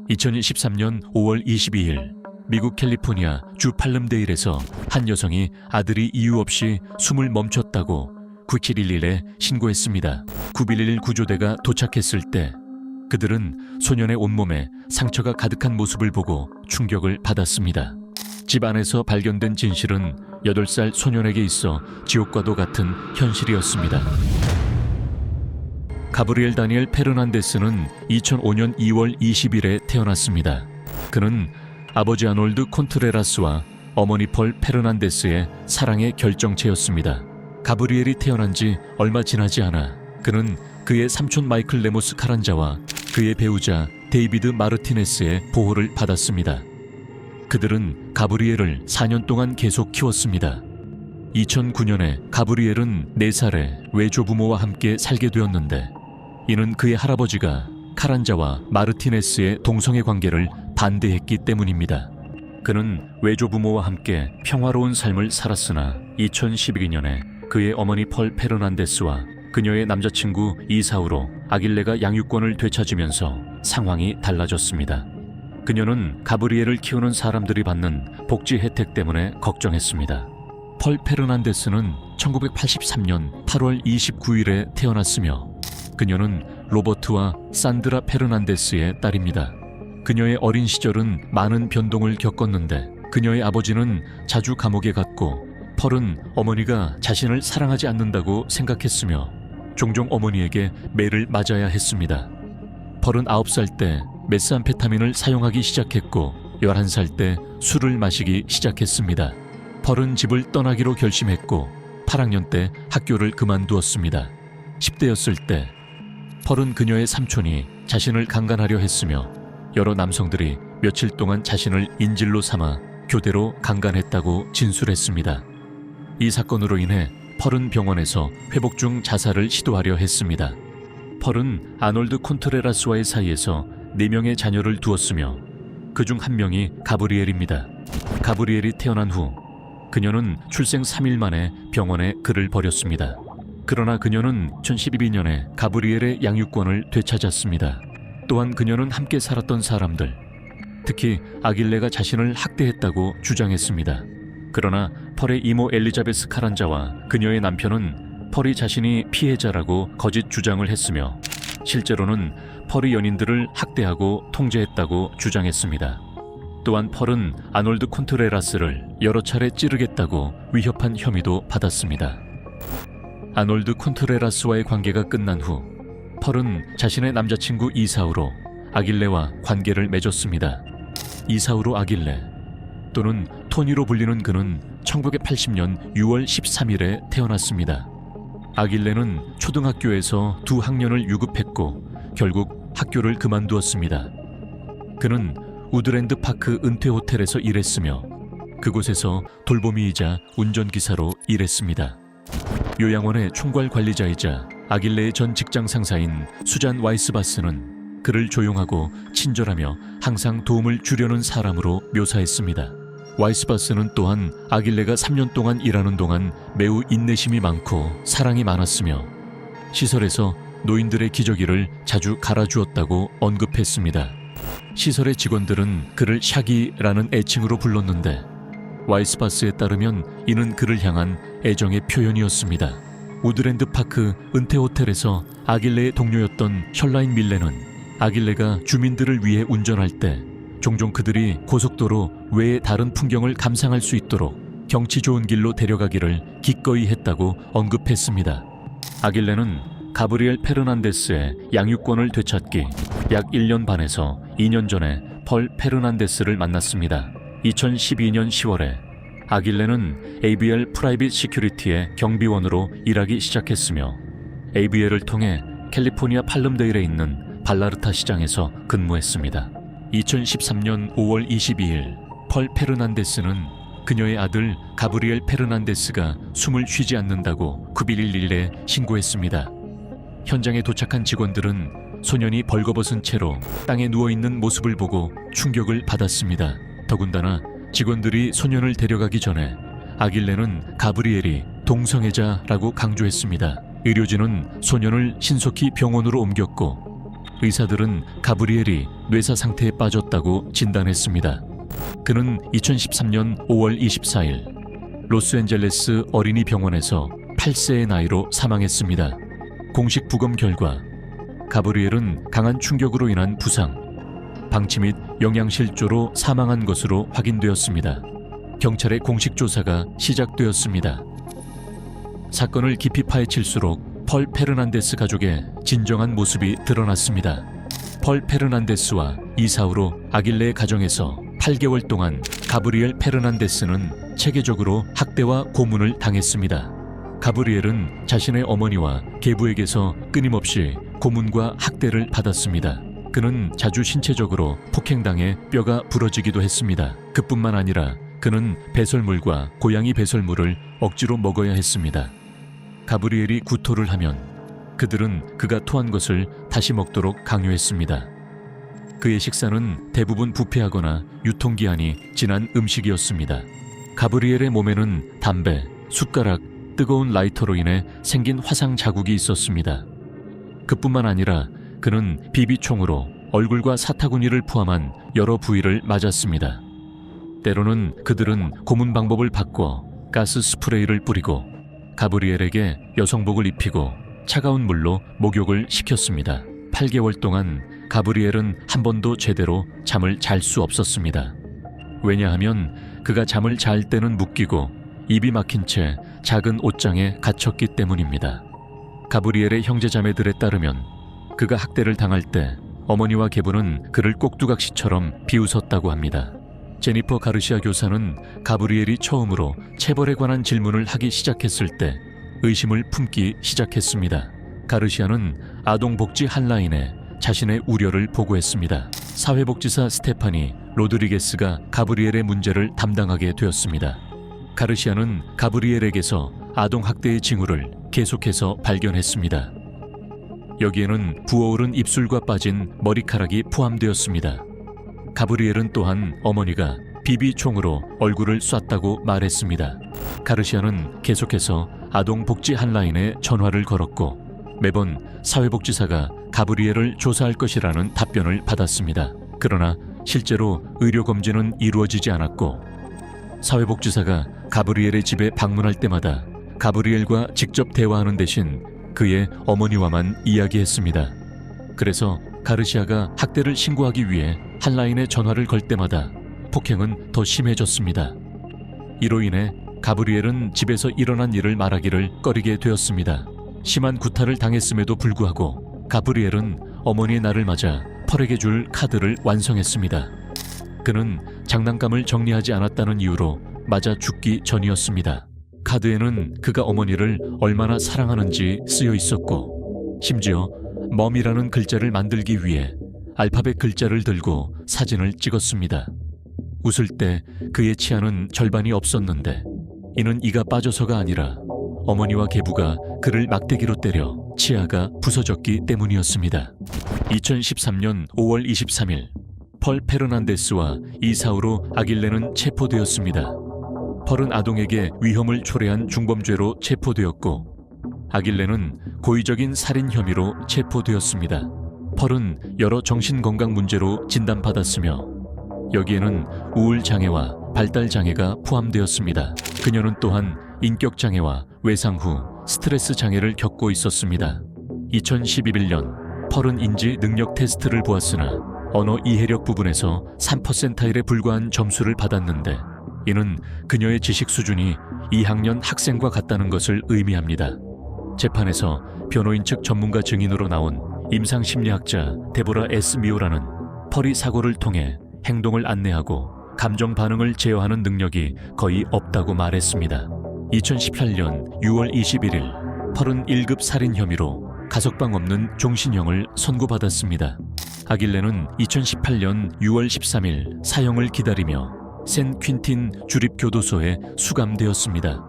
2023년 5월 22일 미국 캘리포니아 주 팔름데일에서 한 여성이 아들이 이유 없이 숨을 멈췄다고 9711에 신고했습니다. 911 구조대가 도착했을 때 그들은 소년의 온몸에 상처가 가득한 모습을 보고 충격을 받았습니다. 집 안에서 발견된 진실은 8살 소년에게 있어 지옥과도 같은 현실이었습니다. 가브리엘 다니엘 페르난데스는 2005년 2월 20일에 태어났습니다. 그는 아버지 아놀드 콘트레라스와 어머니 펄 페르난데스의 사랑의 결정체였습니다. 가브리엘이 태어난 지 얼마 지나지 않아 그는 그의 삼촌 마이클 레모스 카란자와 그의 배우자 데이비드 마르티네스의 보호를 받았습니다. 그들은 가브리엘을 4년 동안 계속 키웠습니다. 2009년에 가브리엘은 4살의 외조부모와 함께 살게 되었는데 이는 그의 할아버지가 카란자와 마르티네스의 동성애 관계를 반대했기 때문입니다. 그는 외조부모와 함께 평화로운 삶을 살았으나 2012년에 그의 어머니 펄 페르난데스와 그녀의 남자친구 이사우로 아길레가 양육권을 되찾으면서 상황이 달라졌습니다. 그녀는 가브리엘을 키우는 사람들이 받는 복지 혜택 때문에 걱정했습니다. 펄 페르난데스는 1983년 8월 29일에 태어났으며 그녀는 로버트와 산드라 페르난데스의 딸입니다. 그녀의 어린 시절은 많은 변동을 겪었는데 그녀의 아버지는 자주 감옥에 갔고 펄은 어머니가 자신을 사랑하지 않는다고 생각했으며 종종 어머니에게 매를 맞아야 했습니다. 펄은 9살 때 메스암페타민을 사용하기 시작했고 11살 때 술을 마시기 시작했습니다. 펄은 집을 떠나기로 결심했고 8학년 때 학교를 그만두었습니다. 10대였을 때 펄은 그녀의 삼촌이 자신을 강간하려 했으며 여러 남성들이 며칠 동안 자신을 인질로 삼아 교대로 강간했다고 진술했습니다. 이 사건으로 인해 펄은 병원에서 회복 중 자살을 시도하려 했습니다. 펄은 아놀드 콘트레라스와의 사이에서 4명의 자녀를 두었으며 그중 한 명이 가브리엘입니다. 가브리엘이 태어난 후 그녀는 출생 3일 만에 병원에 그를 버렸습니다. 그러나 그녀는 2012년에 가브리엘의 양육권을 되찾았습니다. 또한 그녀는 함께 살았던 사람들, 특히 아길레가 자신을 학대했다고 주장했습니다. 그러나 펄의 이모 엘리자베스 카란자와 그녀의 남편은 펄이 자신이 피해자라고 거짓 주장을 했으며 실제로는 펄이 연인들을 학대하고 통제했다고 주장했습니다. 또한 펄은 아놀드 콘트레라스를 여러 차례 찌르겠다고 위협한 혐의도 받았습니다. 아놀드 콘트레라스와의 관계가 끝난 후 펄은 자신의 남자친구 이사우로 아길레와 관계를 맺었습니다. 이사우로 아길레 또는 토니로 불리는 그는 1980년 6월 13일에 태어났습니다. 아길레는 초등학교에서 2학년을 유급했고 결국 학교를 그만두었습니다. 그는 우드랜드 파크 은퇴 호텔에서 일했으며 그곳에서 돌보미이자 운전기사로 일했습니다. 요양원의 총괄 관리자이자 아길레의 전 직장 상사인 수잔 와이스바스는 그를 조용하고 친절하며 항상 도움을 주려는 사람으로 묘사했습니다. 와이스바스는 또한 아길레가 3년 동안 일하는 동안 매우 인내심이 많고 사랑이 많았으며 시설에서 노인들의 기저귀를 자주 갈아주었다고 언급했습니다. 시설의 직원들은 그를 샤기라는 애칭으로 불렀는데 와이스바스에 따르면 이는 그를 향한 애정의 표현이었습니다. 우드랜드 파크 은퇴 호텔에서 아길레의 동료였던 셜라인 밀레는 아길레가 주민들을 위해 운전할 때 종종 그들이 고속도로 외의 다른 풍경을 감상할 수 있도록 경치 좋은 길로 데려가기를 기꺼이 했다고 언급했습니다. 아길레는 가브리엘 페르난데스의 양육권을 되찾기 약 1년 반에서 2년 전에 펄 페르난데스를 만났습니다. 2012년 10월에 아길레는 ABL 프라이빗 시큐리티의 경비원으로 일하기 시작했으며 ABL을 통해 캘리포니아 팔름데일에 있는 발라르타 시장에서 근무했습니다. 2013년 5월 22일 펄 페르난데스는 그녀의 아들 가브리엘 페르난데스가 숨을 쉬지 않는다고 911에 신고했습니다. 현장에 도착한 직원들은 소년이 벌거벗은 채로 땅에 누워있는 모습을 보고 충격을 받았습니다. 더군다나 직원들이 소년을 데려가기 전에 아길레는 가브리엘이 동성애자라고 강조했습니다. 의료진은 소년을 신속히 병원으로 옮겼고 의사들은 가브리엘이 뇌사 상태에 빠졌다고 진단했습니다. 그는 2013년 5월 24일 로스앤젤레스 어린이 병원에서 8세의 나이로 사망했습니다. 공식 부검 결과 가브리엘은 강한 충격으로 인한 부상, 방치 및 영양실조로 사망한 것으로 확인되었습니다. 경찰의 공식 조사가 시작되었습니다. 사건을 깊이 파헤칠수록 펄 페르난데스 가족의 진정한 모습이 드러났습니다. 펄 페르난데스와 이사우로 아길레의 가정에서 8개월 동안 가브리엘 페르난데스는 체계적으로 학대와 고문을 당했습니다. 가브리엘은 자신의 어머니와 계부에게서 끊임없이 고문과 학대를 받았습니다. 그는 자주 신체적으로 폭행당해 뼈가 부러지기도 했습니다. 그뿐만 아니라 그는 배설물과 고양이 배설물을 억지로 먹어야 했습니다. 가브리엘이 구토를 하면 그들은 그가 토한 것을 다시 먹도록 강요했습니다. 그의 식사는 대부분 부패하거나 유통기한이 지난 음식이었습니다. 가브리엘의 몸에는 담배, 숟가락, 뜨거운 라이터로 인해 생긴 화상 자국이 있었습니다. 그뿐만 아니라 그는 비비총으로 얼굴과 사타구니를 포함한 여러 부위를 맞았습니다. 때로는 그들은 고문 방법을 바꿔 가스 스프레이를 뿌리고 가브리엘에게 여성복을 입히고 차가운 물로 목욕을 시켰습니다. 8개월 동안 가브리엘은 한 번도 제대로 잠을 잘 수 없었습니다. 왜냐하면 그가 잠을 잘 때는 묶이고 입이 막힌 채 작은 옷장에 갇혔기 때문입니다. 가브리엘의 형제자매들에 따르면 그가 학대를 당할 때 어머니와 계부는 그를 꼭두각시처럼 비웃었다고 합니다. 제니퍼 가르시아 교사는 가브리엘이 처음으로 체벌에 관한 질문을 하기 시작했을 때 의심을 품기 시작했습니다. 가르시아는 아동복지 한라인에 자신의 우려를 보고했습니다. 사회복지사 스테파니 로드리게스가 가브리엘의 문제를 담당하게 되었습니다. 가르시아는 가브리엘에게서 아동학대의 징후를 계속해서 발견했습니다. 여기에는 부어오른 입술과 빠진 머리카락이 포함되었습니다. 가브리엘은 또한 어머니가 비비총으로 얼굴을 쐈다고 말했습니다. 가르시아는 계속해서 아동복지 한라인에 전화를 걸었고 매번 사회복지사가 가브리엘을 조사할 것이라는 답변을 받았습니다. 그러나 실제로 의료검진은 이루어지지 않았고 사회복지사가 가브리엘의 집에 방문할 때마다 가브리엘과 직접 대화하는 대신 그의 어머니와만 이야기했습니다. 그래서 가르시아가 학대를 신고하기 위해 한라인에 전화를 걸 때마다 폭행은 더 심해졌습니다. 이로 인해 가브리엘은 집에서 일어난 일을 말하기를 꺼리게 되었습니다. 심한 구타를 당했음에도 불구하고 가브리엘은 어머니의 날을 맞아 펄에게 줄 카드를 완성했습니다. 그는 장난감을 정리하지 않았다는 이유로 맞아 죽기 전이었습니다. 카드에는 그가 어머니를 얼마나 사랑하는지 쓰여 있었고 심지어 멈이라는 글자를 만들기 위해 알파벳 글자를 들고 사진을 찍었습니다. 웃을 때 그의 치아는 절반이 없었는데 이는 이가 빠져서가 아니라 어머니와 계부가 그를 막대기로 때려 치아가 부서졌기 때문이었습니다. 2013년 5월 23일 펄 페르난데스와 이사우로 아길레는 체포되었습니다. 펄은 아동에게 위험을 초래한 중범죄로 체포되었고 아길레는 고의적인 살인 혐의로 체포되었습니다. 펄은 여러 정신건강 문제로 진단받았으며 여기에는 우울장애와 발달장애가 포함되었습니다. 그녀는 또한 인격장애와 외상 후 스트레스 장애를 겪고 있었습니다. 2011년 펄은 인지 능력 테스트를 보았으나 언어 이해력 부분에서 3%에 불과한 점수를 받았는데 이는 그녀의 지식 수준이 2학년 학생과 같다는 것을 의미합니다. 재판에서 변호인 측 전문가 증인으로 나온 임상심리학자 데보라 S. 미오라는 펄이 사고를 통해 행동을 안내하고 감정 반응을 제어하는 능력이 거의 없다고 말했습니다. 2018년 6월 21일 펄은 1급 살인 혐의로 가석방 없는 종신형을 선고받았습니다. 아길레는 2018년 6월 13일 사형을 기다리며 샌 퀸틴 주립교도소에 수감되었습니다.